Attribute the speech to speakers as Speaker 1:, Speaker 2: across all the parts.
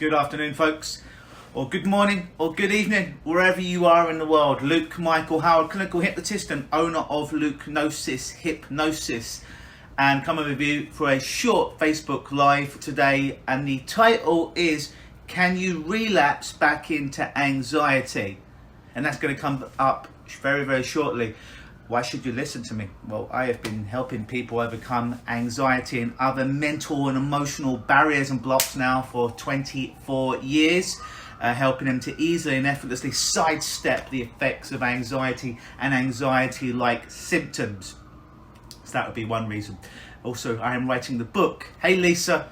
Speaker 1: Good afternoon, folks, or good morning, or good evening, wherever you are in the world. Luke Michael Howard, clinical hypnotist and owner of Hypnosis, and coming with you for a short Facebook Live today. And the title is, Can You Relapse Back into Anxiety? And that's going to come up very, very shortly. Why should you listen to me? Well, I have been helping people overcome anxiety and other mental and emotional barriers and blocks now for 24 years, helping them to easily and effortlessly sidestep the effects of anxiety and anxiety-like symptoms. So that would be one reason. Also, I am writing the book, Hey Lisa,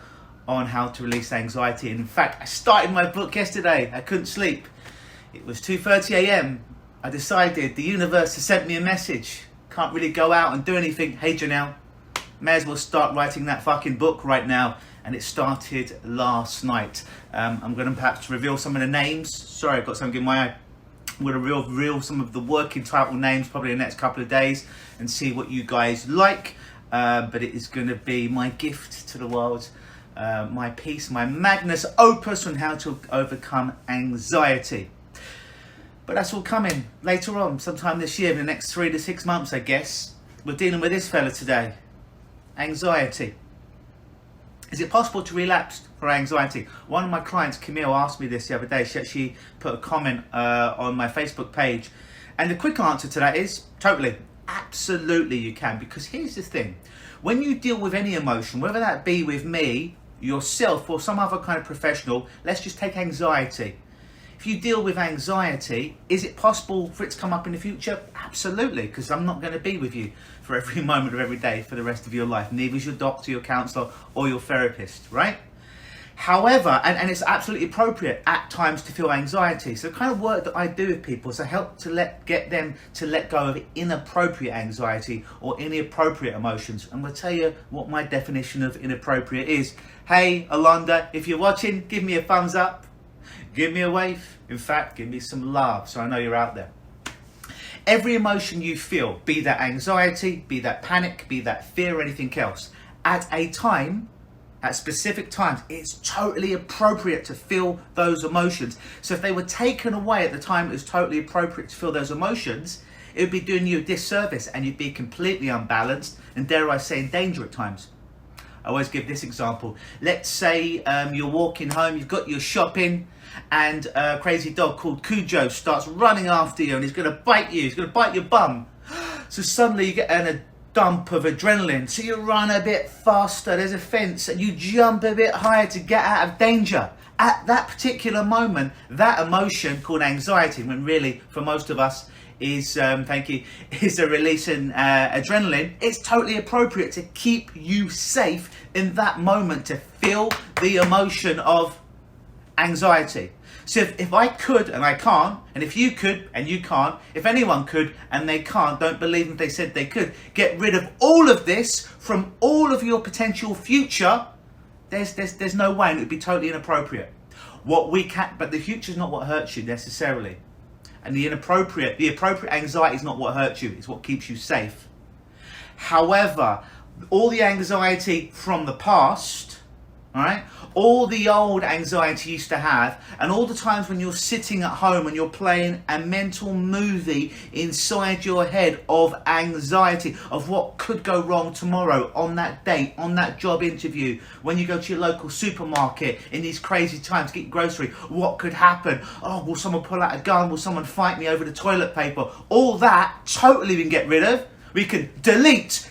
Speaker 1: on how to release anxiety. And in fact, I started my book yesterday. I couldn't sleep. It was 2:30 a.m. I decided the universe has sent me a message. Can't really go out and do anything. Hey Janelle, may as well start writing that fucking book right now. And it started last night. I'm going to perhaps reveal some of the names. Sorry, I've got something in my eye. I'm going to reveal some of the working title names probably in the next couple of days and see what you guys like. But it is going to be my gift to the world. My piece, my magnus opus on how to overcome anxiety. But that's all coming later on, sometime this year, in the next 3 to 6 months, I guess. We're dealing with this fella today. Anxiety. Is it possible to relapse for anxiety? One of my clients, Camille, asked me this the other day. She actually put a comment on my Facebook page. And the quick answer to that is, totally. Absolutely you can. Because here's the thing. When you deal with any emotion, whether that be with me, yourself, or some other kind of professional, let's just take anxiety. If you deal with anxiety, is it possible for it to come up in the future? Absolutely, because I'm not going to be with you for every moment of every day for the rest of your life. Neither is your doctor, your counsellor, or your therapist, right? However, and it's absolutely appropriate at times to feel anxiety. So the kind of work that I do with people is I help to get them to let go of inappropriate anxiety or inappropriate emotions. And we'll tell you what my definition of inappropriate is. Hey, Alonda, if you're watching, give me a thumbs up. Give me a wave. In fact, give me some love so I know you're out there. Every emotion you feel, be that anxiety, be that panic, be that fear or anything else, at a time, at specific times, it's totally appropriate to feel those emotions. So if they were taken away at the time it was totally appropriate to feel those emotions, it would be doing you a disservice and you'd be completely unbalanced and, dare I say, in danger at times. I always give this example. Let's say you're walking home, you've got your shopping, and a crazy dog called Cujo starts running after you and he's going to bite you, he's going to bite your bum. So suddenly you get a dump of adrenaline, so you run a bit faster, there's a fence, and you jump a bit higher to get out of danger. At that particular moment, that emotion called anxiety, when really for most of us is a release in adrenaline, it's totally appropriate to keep you safe in that moment, to feel the emotion of anxiety. So if I could and I can't, and if you could and you can't, if anyone could and they can't, don't believe them if they said they could, get rid of all of this from all of your potential future, there's no way, and it would be totally inappropriate. What we can, but the future is not what hurts you necessarily. And the appropriate anxiety is not what hurts you, it's what keeps you safe. However, all the anxiety from the past, all right, all the old anxiety you used to have, and all the times when you're sitting at home and you're playing a mental movie inside your head of anxiety, of what could go wrong tomorrow, on that date, on that job interview, when you go to your local supermarket in these crazy times, get your grocery, what could happen? Oh, will someone pull out a gun? Will someone fight me over the toilet paper? All that, totally we can get rid of. We can delete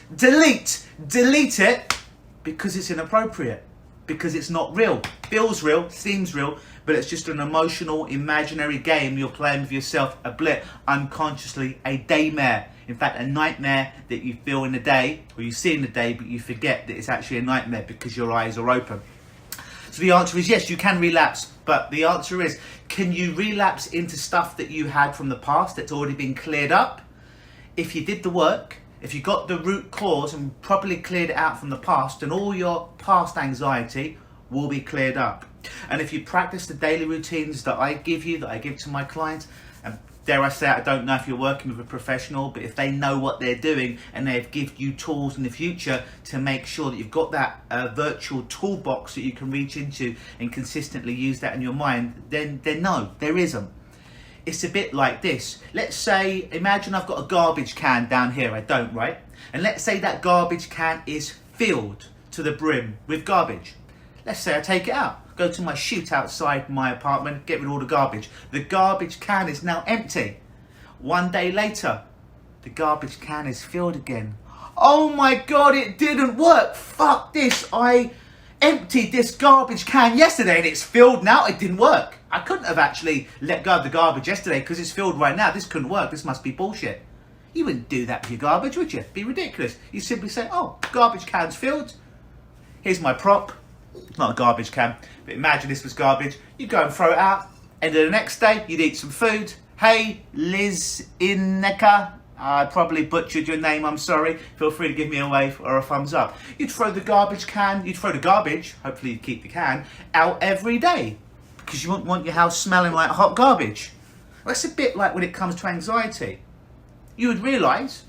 Speaker 1: it because it's inappropriate. Because it's not real. Feels real, seems real, but it's just an emotional, imaginary game you're playing with yourself, a blip, unconsciously, a daymare. In fact, a nightmare that you feel in the day, or you see in the day, but you forget that it's actually a nightmare because your eyes are open. So the answer is yes, you can relapse, but the answer is, can you relapse into stuff that you had from the past that's already been cleared up? If you did the work, if you got the root cause and properly cleared it out from the past, then all your past anxiety will be cleared up. And if you practice the daily routines that I give you, that I give to my clients, and dare I say, I don't know if you're working with a professional, but if they know what they're doing and they've given you tools in the future to make sure that you've got that virtual toolbox that you can reach into and consistently use that in your mind, then no, there isn't. It's a bit like this. Let's say, imagine I've got a garbage can down here. I don't, right? And let's say that garbage can is filled to the brim with garbage. Let's say I take it out, go to my chute outside my apartment, get rid of all the garbage. The garbage can is now empty. One day later, the garbage can is filled again. Oh my God, it didn't work. Fuck this. I emptied this garbage can yesterday and it's filled now. It didn't work. I couldn't have actually let go of the garbage yesterday because it's filled right now. This couldn't work. This must be bullshit. You wouldn't do that with your garbage, would you? It'd be ridiculous. You simply say, oh, garbage can's filled. Here's my prop. It's not a garbage can, but imagine this was garbage. You go and throw it out. And then the next day, you'd eat some food. Hey, Liz Ineka. I probably butchered your name, I'm sorry. Feel free to give me a wave or a thumbs up. You'd throw the garbage can, you'd throw the garbage, hopefully you'd keep the can, out every day. Because you wouldn't want your house smelling like hot garbage. Well, that's a bit like when it comes to anxiety. You would realise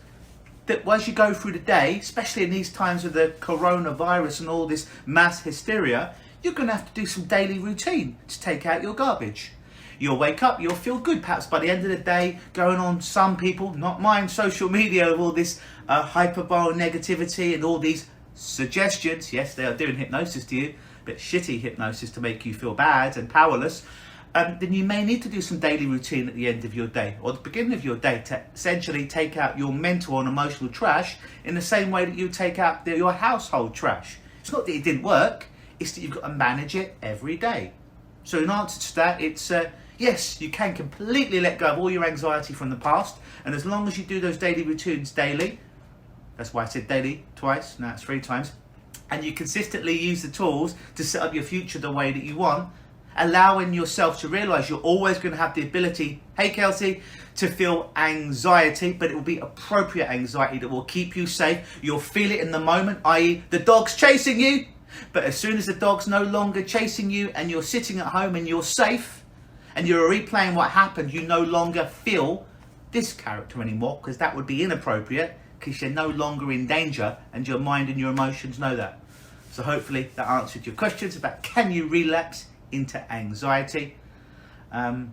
Speaker 1: that as you go through the day, especially in these times of the coronavirus and all this mass hysteria, you're going to have to do some daily routine to take out your garbage. You'll wake up, you'll feel good, perhaps by the end of the day, going on some people, not mine, social media, with all this hyperbole negativity and all these suggestions. Yes, they are doing hypnosis to you, but shitty hypnosis to make you feel bad and powerless. Then you may need to do some daily routine at the end of your day or the beginning of your day to essentially take out your mental and emotional trash in the same way that you take out your household trash. It's not that it didn't work, it's that you've got to manage it every day. So in answer to that, it's yes, you can completely let go of all your anxiety from the past, and as long as you do those daily routines daily, that's why I said daily twice, now it's 3 times, and you consistently use the tools to set up your future the way that you want, allowing yourself to realise you're always going to have the ability, hey Kelsey, to feel anxiety, but it will be appropriate anxiety that will keep you safe. You'll feel it in the moment, i.e. the dog's chasing you, but as soon as the dog's no longer chasing you and you're sitting at home and you're safe and you're replaying what happened, you no longer feel this character anymore, because that would be inappropriate, because you're no longer in danger and your mind and your emotions know that. So hopefully that answered your questions about can you relapse into anxiety. So I'm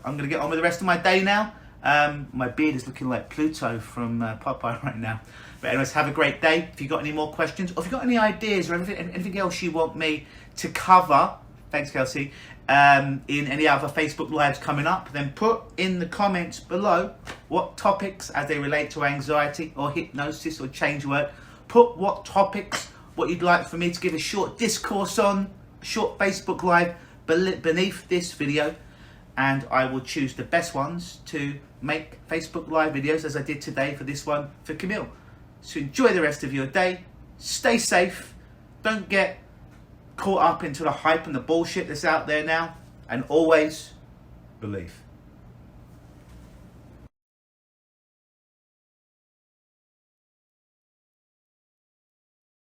Speaker 1: going to get on with the rest of my day now. My beard is looking like Pluto from Popeye right now. But anyways, have a great day. If you've got any more questions, or if you've got any ideas or anything else you want me to cover, thanks Kelsey, in any other Facebook Lives coming up, then put in the comments below what topics as they relate to anxiety or hypnosis or change work. Put what topics, what you'd like for me to give a short discourse on, short Facebook Live beneath this video, and I will choose the best ones to make Facebook Live videos as I did today for this one for Camille. So enjoy the rest of your day, stay safe, don't get caught up into the hype and the bullshit that's out there now, and always believe.